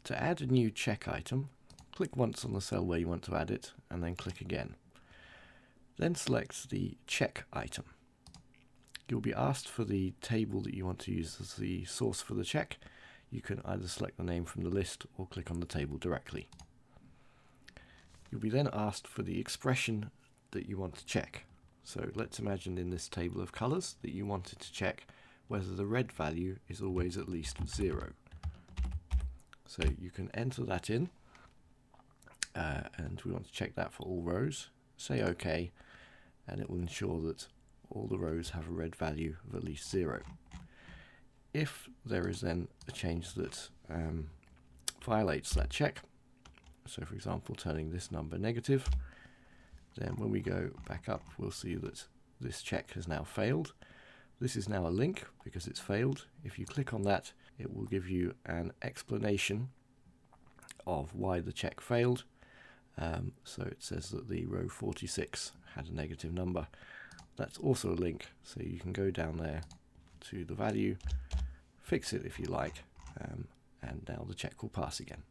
To add a new check item, click once on the cell where you want to add it, and then click again. Then select the check item. You'll be asked for the table that you want to use as the source for the check. You can either select the name from the list or click on the table directly. You'll be then asked for the expression that you want to check. So let's imagine in this table of colours that you wanted to check whether the red value is always at least 0. So you can enter that in, and we want to check that for all rows. Say OK, and it will ensure that all the rows have a red value of at least 0. If there is then a change that violates that check, so for example turning this number negative, then when we go back up we'll see that this check has now failed. This is now a link because it's failed. If you click on that, it will give you an explanation of why the check failed. So it says that the row 46 had a negative number. That's also a link, so you can go down there to the value, fix it if you like, and now the check will pass again.